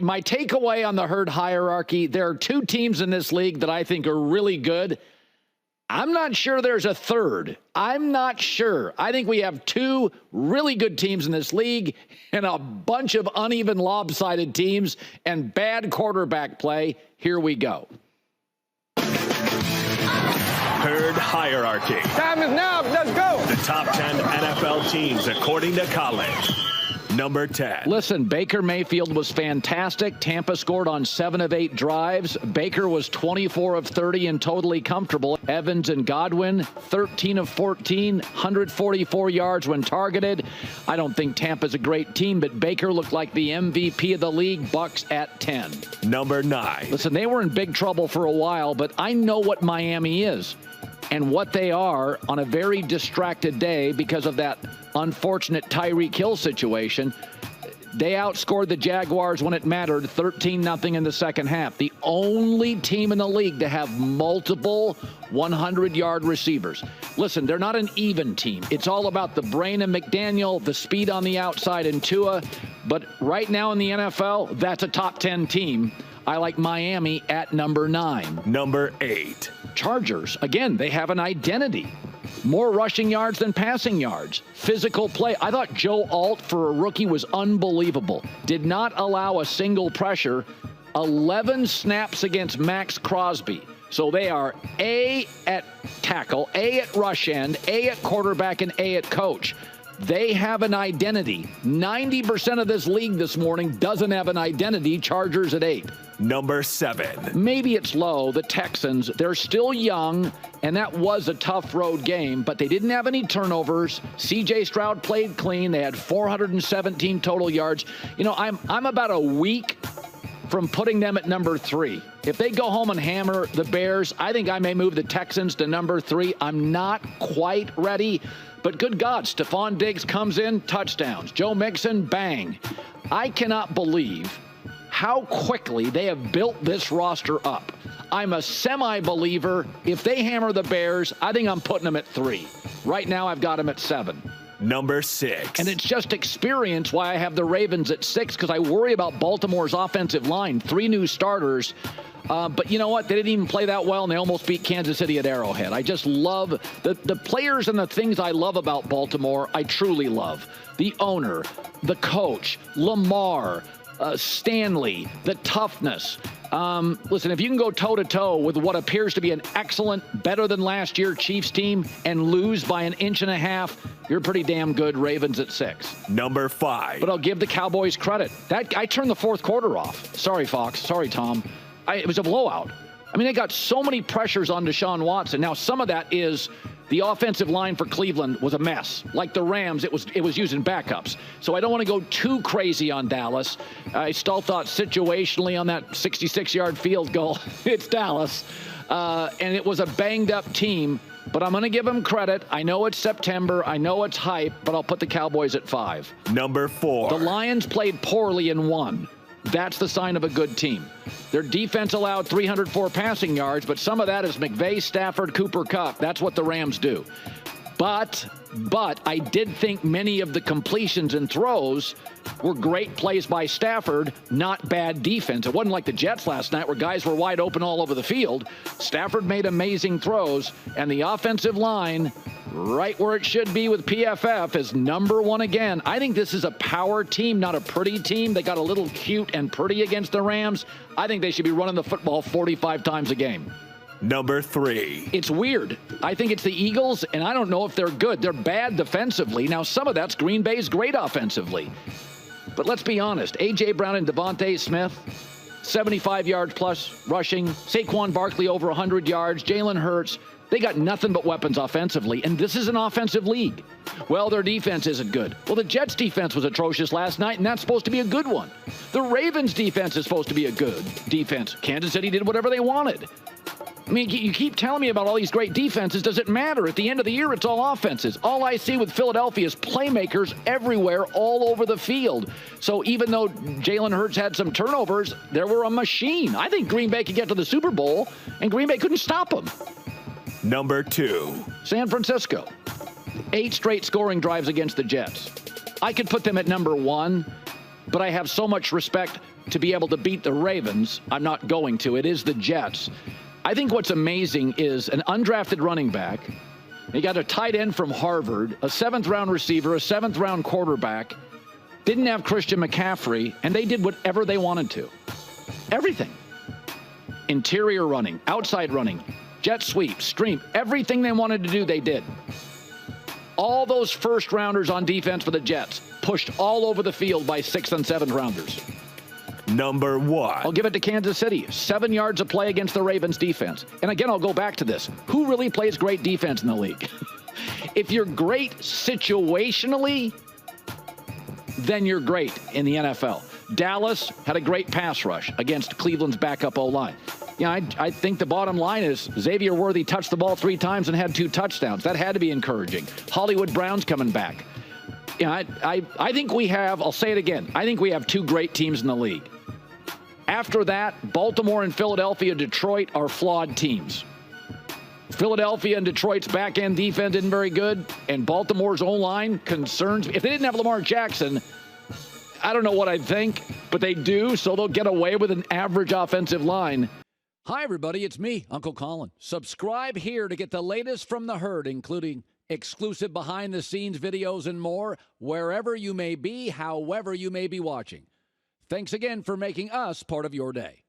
my takeaway on the herd hierarchy, there are two teams in this league that I think are really good. I'm not sure there's a third. I'm not sure. I think we have two really good teams in this league and a bunch of uneven, lopsided teams and bad quarterback play. Here we go. Herd hierarchy. Time is now. Let's go. The top 10 NFL teams according to Colin. Number 10. Listen, Baker Mayfield was fantastic. Tampa scored on 7 of 8 drives. Baker was 24 of 30 and totally comfortable. Evans and Godwin, 13 of 14, 144 yards when targeted. I don't think Tampa's a great team, but Baker looked like the MVP of the league. Bucs at 10. Number 9. Listen, they were in big trouble for a while, but I know what Miami is and what they are on a very distracted day because of that unfortunate Tyreek Hill situation. They outscored the Jaguars when it mattered, 13-0 in the second half. The only team in the league to have multiple 100-yard receivers. Listen, they're not an even team. It's all about the brain of McDaniel, the speed on the outside in Tua. But right now in the NFL, that's a top 10 team. I like Miami at number 9. Number 8. Chargers, again, they have an identity. More rushing yards than passing yards. Physical play. I thought Joe Alt for a rookie was unbelievable. Did not allow a single pressure. 11 snaps against Max Crosby. So they are A at tackle, A at rush end, A at quarterback, and A at coach. They have an identity. 90% of this league this morning doesn't have an identity. Chargers at 8. Number 7. Maybe it's low. The Texans, they're still young, and that was a tough road game, but they didn't have any turnovers. C.J. Stroud played clean. They had 417 total yards. You know, I'm about a week from putting them at number 3. If they go home and hammer the Bears, I think I may move the Texans to number 3. I'm not quite ready. But good God, Stephon Diggs comes in, touchdowns. Joe Mixon, bang. I cannot believe how quickly they have built this roster up. I'm a semi-believer. If they hammer the Bears, I think I'm putting them at 3. Right now, I've got them at 7. Number 6. And it's just experience why I have the Ravens at 6, because I worry about Baltimore's offensive line. 3 new starters. But you know what? They didn't even play that well, and they almost beat Kansas City at Arrowhead. I just love the players and the things I love about Baltimore. I truly love the owner, the coach, Lamar, Stanley, the toughness. Listen, if you can go toe-to-toe with what appears to be an excellent, better than last year Chiefs team and lose by 1.5 inches, you're pretty damn good. Ravens at 6. Number 5. But I'll give the Cowboys credit. I turned the fourth quarter off. Sorry, Fox. Sorry, Tom. It was a blowout. I mean, they got so many pressures on Deshaun Watson. Now, some of that is the offensive line for Cleveland was a mess. Like the Rams, it was using backups. So I don't want to go too crazy on Dallas. I still thought situationally on that 66-yard field goal, it's Dallas. And it was a banged-up team. But I'm going to give them credit. I know it's September. I know it's hype. But I'll put the Cowboys at 5. Number 4. The Lions played poorly and won. That's the sign of a good team. Their defense allowed 304 passing yards, but some of that is McVay, Stafford, Cooper Kupp. That's what the Rams do. But I did think many of the completions and throws were great plays by Stafford, not bad defense. It wasn't like the Jets last night where guys were wide open all over the field. Stafford made amazing throws, and the offensive line, right where it should be with PFF, is number 1 again. I think this is a power team, not a pretty team. They got a little cute and pretty against the Rams. I think they should be running the football 45 times a game. Number 3. It's weird. I think it's the Eagles, and I don't know if they're good. They're bad defensively. Now, some of that's Green Bay's great offensively. But let's be honest. A.J. Brown and Devontae Smith, 75 yards plus rushing. Saquon Barkley over 100 yards. Jalen Hurts. They got nothing but weapons offensively, and this is an offensive league. Well, their defense isn't good. Well, the Jets' defense was atrocious last night, and that's supposed to be a good one. The Ravens' defense is supposed to be a good defense. Kansas City did whatever they wanted. I mean, you keep telling me about all these great defenses. Does it matter? At the end of the year, it's all offenses. All I see with Philadelphia is playmakers everywhere, all over the field. So even though Jalen Hurts had some turnovers, they were a machine. I think Green Bay could get to the Super Bowl, and Green Bay couldn't stop them. Number 2. San Francisco. 8 straight scoring drives against the Jets. I could put them at number 1, but I have so much respect to be able to beat the Ravens. I'm not going to. It is the Jets. I think what's amazing is an undrafted running back. They got a tight end from Harvard, a 7th-round receiver, a 7th-round quarterback. Didn't have Christian McCaffrey, and they did whatever they wanted to. Everything. Interior running, outside running, jet sweep, stream, everything they wanted to do, they did. All those first-rounders on defense for the Jets pushed all over the field by 6th and 7th rounders. Number 1. I'll give it to Kansas City. 7 yards of play against the Ravens defense. And again, I'll go back to this. Who really plays great defense in the league? If you're great situationally, then you're great in the NFL. Dallas had a great pass rush against Cleveland's backup O-line. I think the bottom line is Xavier Worthy touched the ball 3 times and had 2 touchdowns. That had to be encouraging. Hollywood Brown's coming back. I think we have, I'll say it again, I think we have 2 great teams in the league. After that, Baltimore and Philadelphia, Detroit are flawed teams. Philadelphia and Detroit's back-end defense isn't very good, and Baltimore's O-line concerns me. If they didn't have Lamar Jackson, I don't know what I'd think, but they do, so they'll get away with an average offensive line. Hi, everybody. It's me, Uncle Colin. Subscribe here to get the latest from the herd, including exclusive behind-the-scenes videos and more, wherever you may be, however you may be watching. Thanks again for making us part of your day.